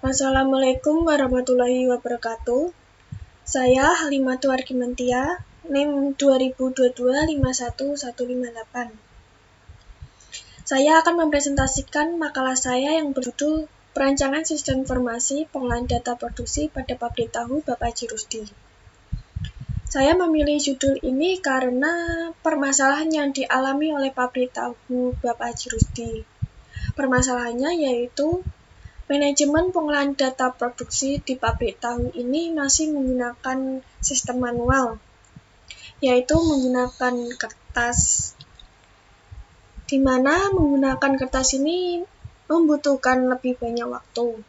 Assalamualaikum warahmatullahi wabarakatuh. Saya Halimatul Arkimantia, NIM 2022-51158. Saya akan mempresentasikan makalah saya yang berjudul Perancangan Sistem Informasi Pengolahan Data Produksi pada Pabrik Tahu Bapak Haji Rusdi. Saya memilih judul ini karena permasalahan yang dialami oleh Pabrik Tahu Bapak Haji Rusdi. Permasalahannya yaitu manajemen pengolahan data produksi di pabrik tahu ini masih menggunakan sistem manual, yaitu menggunakan kertas, di mana menggunakan kertas ini membutuhkan lebih banyak waktu.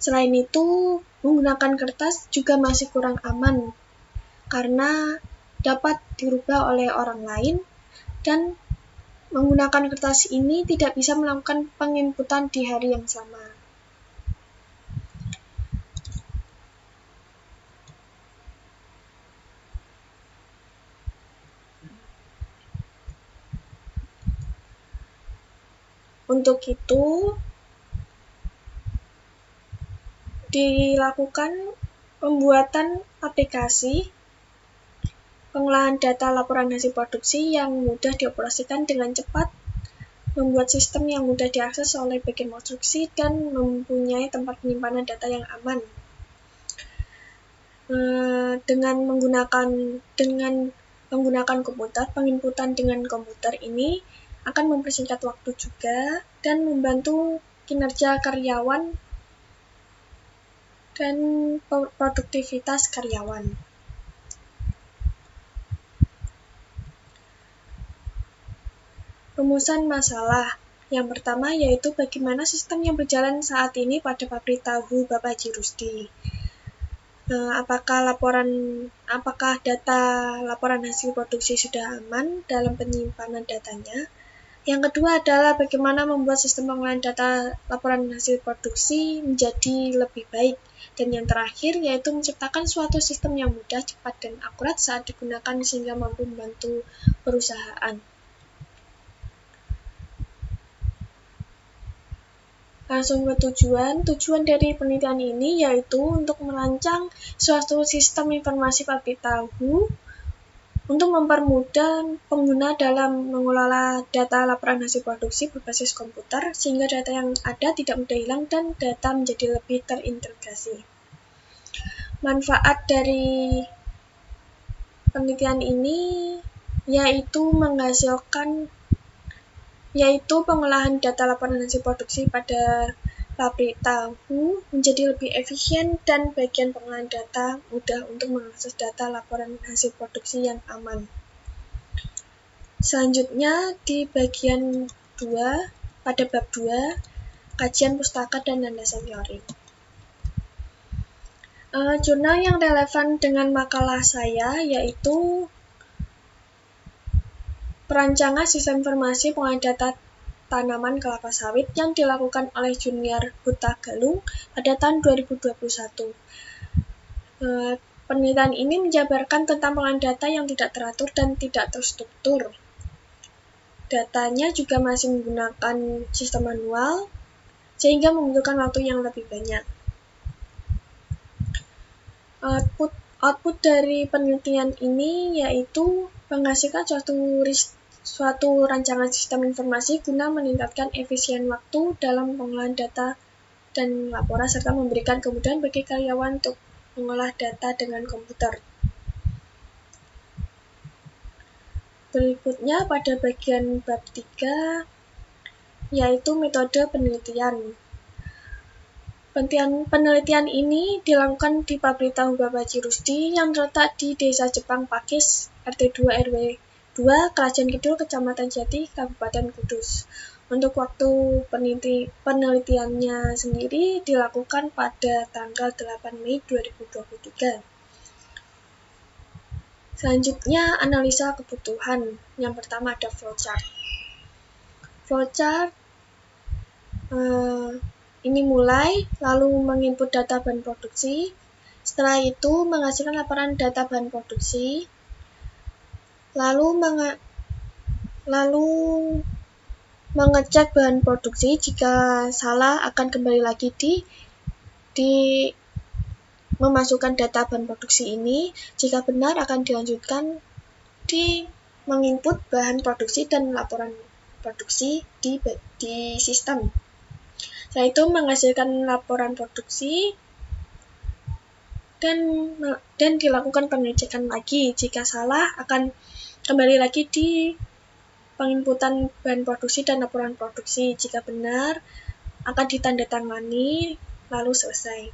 Selain itu, menggunakan kertas juga masih kurang aman, karena dapat dirubah oleh orang lain, dan menggunakan kertas ini tidak bisa melakukan penginputan di hari yang sama. Untuk itu, dilakukan pembuatan aplikasi pengolahan data laporan hasil produksi yang mudah dioperasikan dengan cepat, membuat sistem yang mudah diakses oleh bagian produksi, dan mempunyai tempat penyimpanan data yang aman. Dengan menggunakan komputer, penginputan dengan komputer ini akan mempersingkat waktu juga dan membantu kinerja karyawan dan produktivitas karyawan. Rumusan masalah. Yang pertama yaitu bagaimana sistem yang berjalan saat ini pada pabrik tahu Bapak Haji Rusdi. Apakah data laporan hasil produksi sudah aman dalam penyimpanan datanya? Yang kedua adalah bagaimana membuat sistem pengolahan data laporan hasil produksi menjadi lebih baik. Dan yang terakhir yaitu menciptakan suatu sistem yang mudah, cepat, dan akurat saat digunakan sehingga mampu membantu perusahaan. Langsung ke tujuan. Tujuan dari penelitian ini yaitu untuk merancang suatu sistem informasi pabrik tahu untuk mempermudah pengguna dalam mengelola data laporan hasil produksi berbasis komputer sehingga data yang ada tidak mudah hilang dan data menjadi lebih terintegrasi. Manfaat dari penelitian ini yaitu pengolahan data laporan hasil produksi pada pabrik tahu menjadi lebih efisien dan bagian pengolahan data mudah untuk mengakses data laporan hasil produksi yang aman. Selanjutnya di bagian 2, pada bab 2, kajian pustaka dan landasan teori. Jurnal yang relevan dengan makalah saya yaitu Perancangan Sistem Informasi Pengolahan Data Tanaman Kelapa Sawit yang dilakukan oleh Junior Hutagalung pada tahun 2021. Penelitian ini menjabarkan tentang pengolahan data yang tidak teratur dan tidak terstruktur. Datanya juga masih menggunakan sistem manual, sehingga membutuhkan waktu yang lebih banyak. Output dari penelitian ini yaitu menghasilkan suatu rancangan sistem informasi guna meningkatkan efisien waktu dalam pengolahan data dan laporan serta memberikan kemudahan bagi karyawan untuk mengolah data dengan komputer. Berikutnya pada bagian bab 3 yaitu metode penelitian. Penelitian ini dilakukan di pabrik tahu Bapak Haji Rusdi yang terletak di Desa Jepang Pakis, RT 2 RW 2, Kerajaan Kidul, Kecamatan Jati, Kabupaten Kudus. Untuk waktu penelitiannya sendiri dilakukan pada tanggal 8 Mei 2023. Selanjutnya analisa kebutuhan. Yang pertama ada flowchart. Flowchart ini mulai, lalu menginput data bahan produksi, setelah itu menghasilkan laporan data bahan produksi, lalu mengecek bahan produksi, jika salah akan kembali lagi di memasukkan data bahan produksi ini. Jika benar akan dilanjutkan di menginput bahan produksi dan laporan produksi di sistem. Setelah itu menghasilkan laporan produksi dan dilakukan pengecekan lagi. Jika salah akan kembali lagi di penginputan bahan produksi dan laporan produksi. Jika benar akan ditandatangani lalu selesai.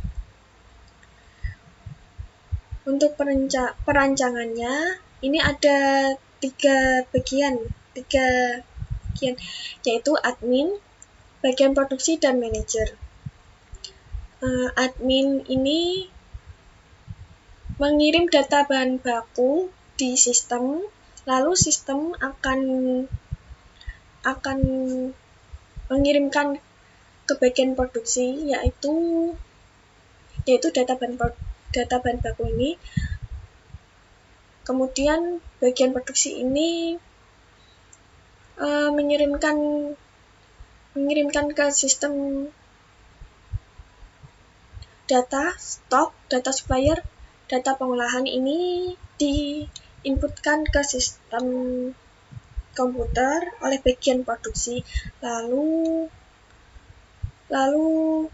Untuk perancangannya, ini ada tiga bagian, yaitu admin, bagian produksi, dan manajer. Admin ini mengirim data bahan baku di sistem, lalu sistem akan mengirimkan ke bagian produksi, yaitu data bahan baku ini. Kemudian bagian produksi ini mengirimkan ke sistem data stok, data supplier, data pengolahan ini diinputkan ke sistem komputer oleh bagian produksi. Lalu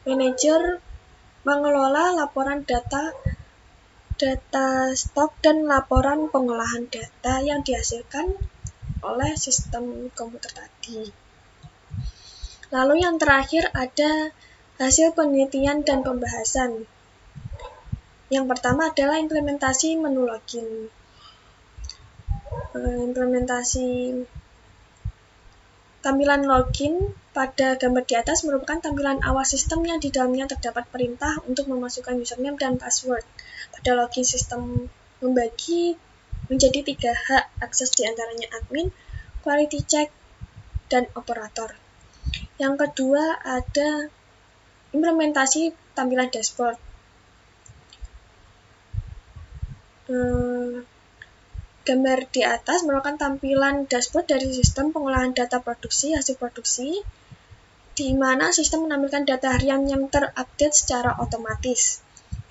manajer mengelola laporan data stok dan laporan pengolahan data yang dihasilkan oleh sistem komputer tadi. Lalu yang terakhir ada hasil penelitian dan pembahasan. Yang pertama adalah implementasi menu login. Implementasi tampilan login pada gambar di atas merupakan tampilan awal sistem yang di dalamnya terdapat perintah untuk memasukkan username dan password. Pada login sistem membagi menjadi 3 hak akses diantaranya admin, quality check, dan operator. Yang kedua ada implementasi tampilan dashboard. Gambar di atas merupakan tampilan dashboard dari sistem pengolahan data produksi hasil produksi, di mana sistem menampilkan data harian yang terupdate secara otomatis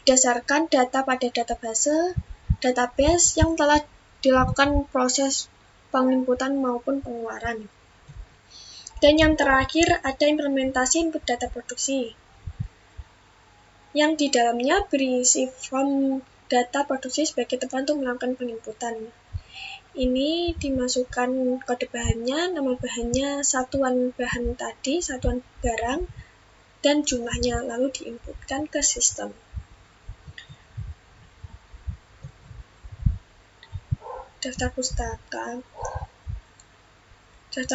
berdasarkan data pada database yang telah dilakukan proses penginputan maupun pengeluaran. Dan yang terakhir ada implementasi input data produksi, yang di dalamnya berisi form data produksi sebagai tempat untuk melakukan penginputan. Ini dimasukkan kode bahannya, nama bahannya, satuan bahan tadi, satuan barang, dan jumlahnya, lalu diinputkan ke sistem. Daftar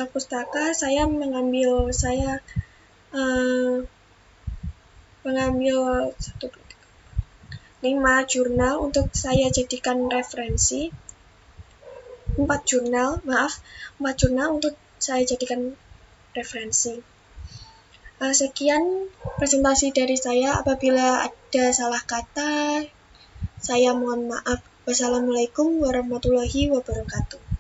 pustaka saya mengambil 5 jurnal untuk saya jadikan referensi. 4 jurnal untuk saya jadikan referensi. Sekian presentasi dari saya. Apabila ada salah kata, saya mohon maaf. Wassalamualaikum warahmatullahi wabarakatuh.